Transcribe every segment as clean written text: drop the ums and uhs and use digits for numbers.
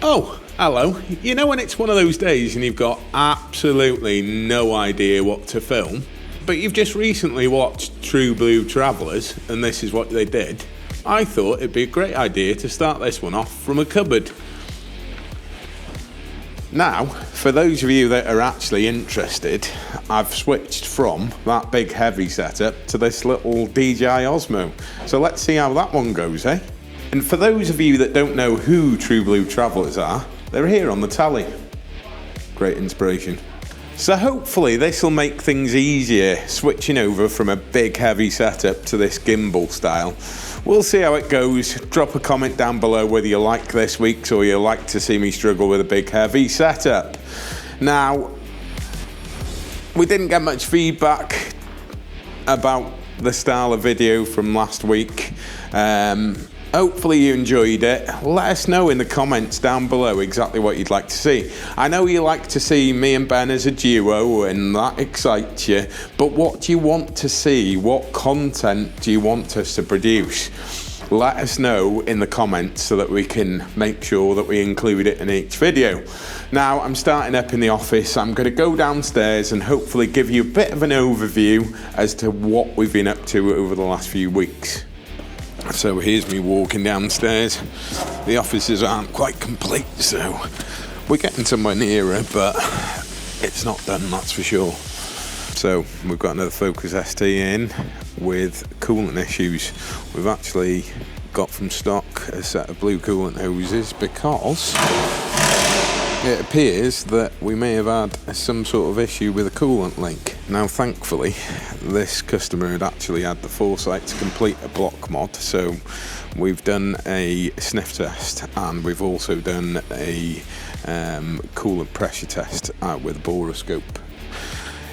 Oh, hello. You know when it's one of those days and you've got absolutely no idea what to film, but you've just recently watched True Blue Travellers and this is what they did? I thought it'd be a great idea to start this one off from a cupboard. Now, for those of you that are actually interested, I've switched from that big heavy setup to this little DJI Osmo. So let's see how that one goes, eh? And for those of you that don't know who True Blue Travellers are, they're here on the tally. Great inspiration. So hopefully this will make things easier switching over from a big heavy setup to this gimbal style. We'll see how it goes. Drop a comment down below whether you like this week's or you like to see me struggle with a big heavy setup. Now, we didn't get much feedback about the style of video from last week. Hopefully you enjoyed it. Let us know in the comments down below exactly what you'd like to see. I know you like to see me and Ben as a duo and that excites you, but what do you want to see? What content do you want us to produce? Let us know in the comments so that we can make sure that we include it in each video. Now, I'm starting up in the office. I'm going to go downstairs and hopefully give you a bit of an overview as to what we've been up to over the last few weeks. So here's me walking downstairs. The offices aren't quite complete, so we're getting somewhere nearer, but it's not done, that's for sure. So we've got another Focus ST in with coolant issues. We've actually got from stock a set of blue coolant hoses because it appears that we may have had some sort of issue with a coolant leak. Now, thankfully, this customer had actually had the foresight to complete a block mod, so we've done a sniff test and we've also done a coolant pressure test with a boroscope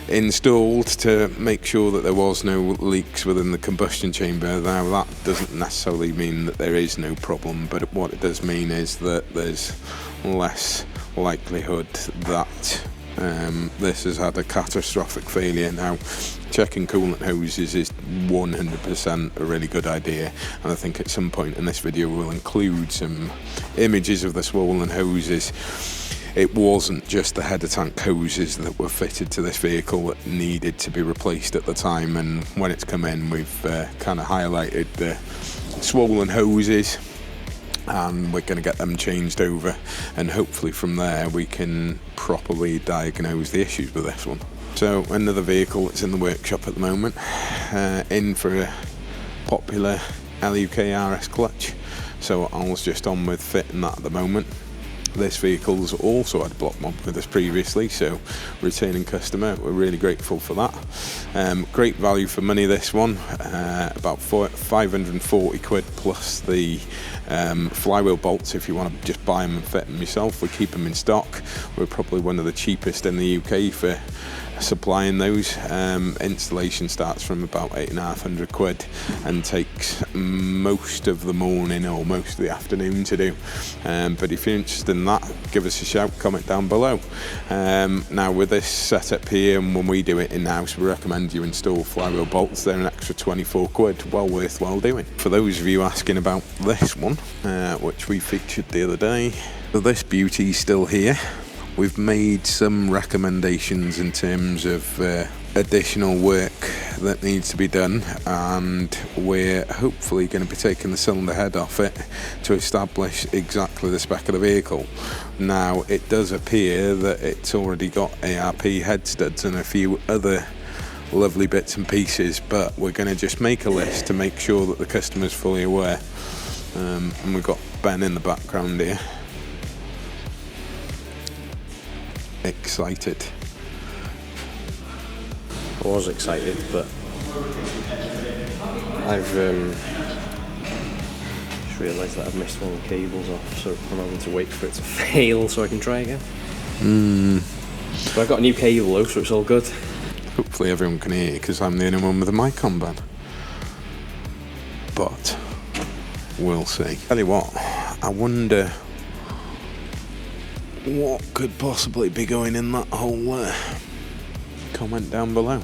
installed to make sure that there was no leaks within the combustion chamber. Now, that doesn't necessarily mean that there is no problem, but what it does mean is that there's less likelihood that this has had a catastrophic failure. Now, checking coolant hoses is 100% a really good idea, and I think at some point in this video we'll include some images of the swollen hoses. It wasn't just the header tank hoses that were fitted to this vehicle that needed to be replaced at the time, and when it's come in we've kind of highlighted the swollen hoses and we're going to get them changed over, and hopefully from there we can properly diagnose the issues with this one. So another vehicle that's in the workshop at the moment, in for a popular LUK RS clutch, so I was just on with fitting that at the moment. This vehicle's also had a block mod with us previously, so returning customer, we're really grateful for that. Great value for money, this one, about 540 quid plus the flywheel bolts if you want to just buy them and fit them yourself. We keep them in stock. We're probably one of the cheapest in the UK for supplying those. Installation starts from about 850 quid and takes most of the morning or most of the afternoon to do, but if you're interested in that, give us a shout, comment down below. Now, with this setup here, and when we do it in-house, we recommend you install flywheel bolts. They're an extra 24 quid, well worthwhile doing. For those of you asking about this one, which we featured the other day, so this beauty's still here. We've made some recommendations in terms of additional work that needs to be done, and we're hopefully going to be taking the cylinder head off it to establish exactly the spec of the vehicle. Now, it does appear that it's already got ARP head studs and a few other lovely bits and pieces, but we're going to just make a list to make sure that the customer's fully aware. And we've got Ben in the background here. Excited. I was excited, but I've just realised that I've missed one of the cables off, so I'm having to wait for it to fail so I can try again. But I've got a new cable though, so it's all good. Hopefully everyone can hear, because I'm the only one with a mic on, Ben. But we'll see. Tell you what, I wonder what could possibly be going in that hole there. Comment down below.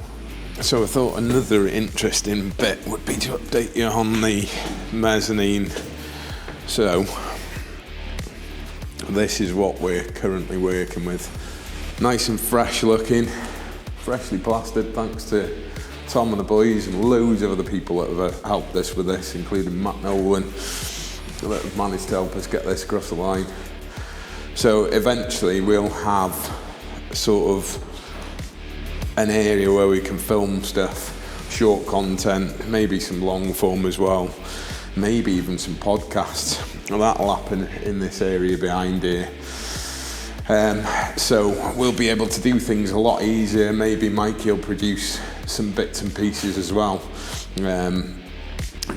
So I thought another interesting bit would be to update you on the mezzanine. So this is what we're currently working with. Nice and fresh looking, freshly plastered, thanks to Tom and the boys and loads of other people that have helped us with this, including Matt Nolan, that have managed to help us get this across the line. So eventually we'll have sort of an area where we can film stuff, short content, maybe some long form as well, maybe even some podcasts. And that'll happen in this area behind here. So we'll be able to do things a lot easier. Maybe Mikey will produce some bits and pieces as well.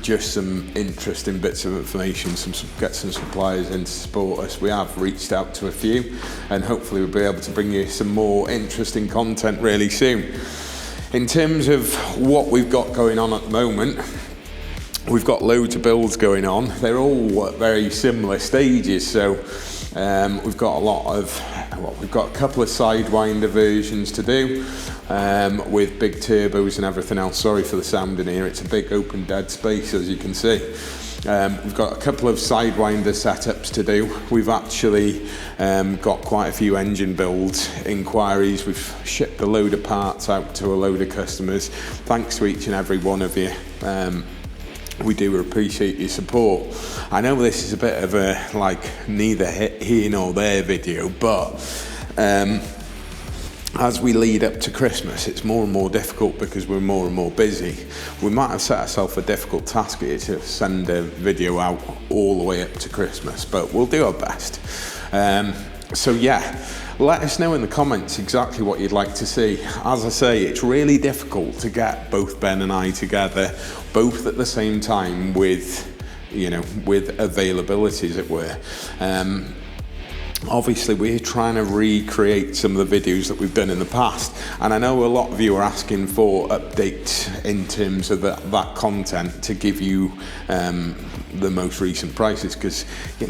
Just some interesting bits of information, get some suppliers in to support us. We have reached out to a few, and hopefully we'll be able to bring you some more interesting content really soon. In terms of what we've got going on at the moment, we've got loads of builds going on. They're all at very similar stages, so we've got we've got a couple of Sidewinder versions to do with big turbos and everything else. Sorry for the sound in here, it's a big open dead space as you can see. We've got a couple of Sidewinder setups to do. We've actually got quite a few engine builds inquiries. We've shipped a load of parts out to a load of customers. Thanks to each and every one of you. We do appreciate your support. I know this is a bit of a neither here nor there video, but as we lead up to Christmas, it's more and more difficult because we're more and more busy. We might have set ourselves a difficult task here to send a video out all the way up to Christmas, but we'll do our best. So yeah, let us know in the comments exactly what you'd like to see. As I say, it's really difficult to get both Ben and I together, both at the same time with availability, as it were. Obviously, we're trying to recreate some of the videos that we've done in the past, and I know a lot of you are asking for updates in terms of that content to give you the most recent prices, because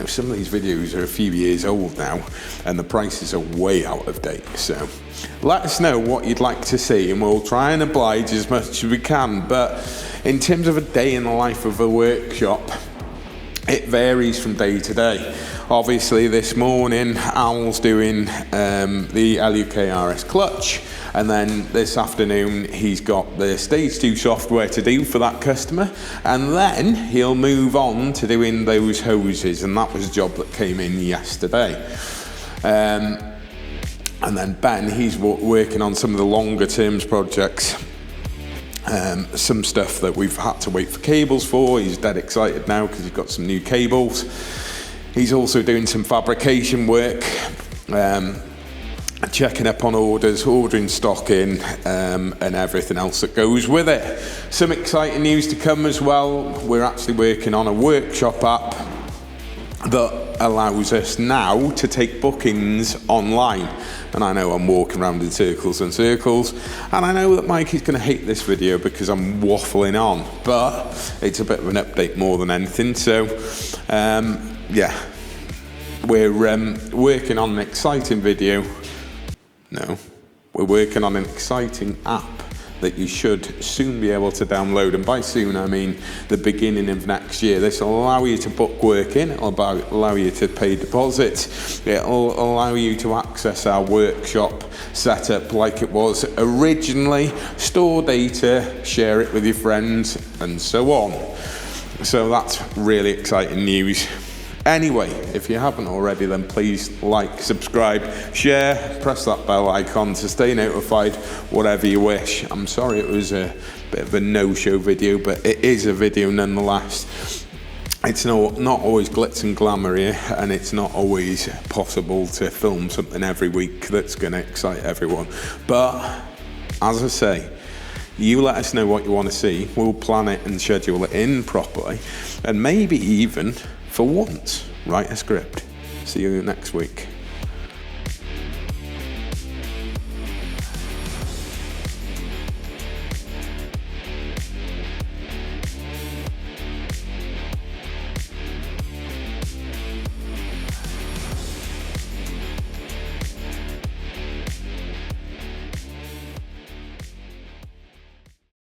some of these videos are a few years old now and the prices are way out of date. So let us know what you'd like to see and we'll try and oblige as much as we can. But in terms of a day in the life of a workshop, it varies from day to day. Obviously this morning Al's doing the LUK RS clutch, and then this afternoon he's got the Stage 2 software to do for that customer, and then he'll move on to doing those hoses, and that was a job that came in yesterday. And then Ben, he's working on some of the longer terms projects. Some stuff that we've had to wait for cables for. He's dead excited now because he's got some new cables. He's also doing some fabrication work, checking up on orders, ordering stock in, and everything else that goes with it. Some exciting news to come as well. We're actually working on a workshop app that allows us now to take bookings online. And I know I'm walking around in circles and circles, and I know that Mikey's going to hate this video because I'm waffling on, but it's a bit of an update more than anything. So yeah, we're working on an exciting video. No, we're working on an exciting app that you should soon be able to download, and by soon I mean the beginning of next year. This will allow you to book work in, it'll allow you to pay deposits, it'll allow you to access our workshop setup like it was originally, store data, share it with your friends, and so on. So that's really exciting news. Anyway, if you haven't already, then please like, subscribe, share, press that bell icon to stay notified, whatever you wish. I'm sorry it was a bit of a no-show video, but it is a video nonetheless. It's not always glitz and glamour here, and it's not always possible to film something every week that's going to excite everyone. But, as I say, you let us know what you want to see, we'll plan it and schedule it in properly, and maybe even, for once, write a script. See you next week.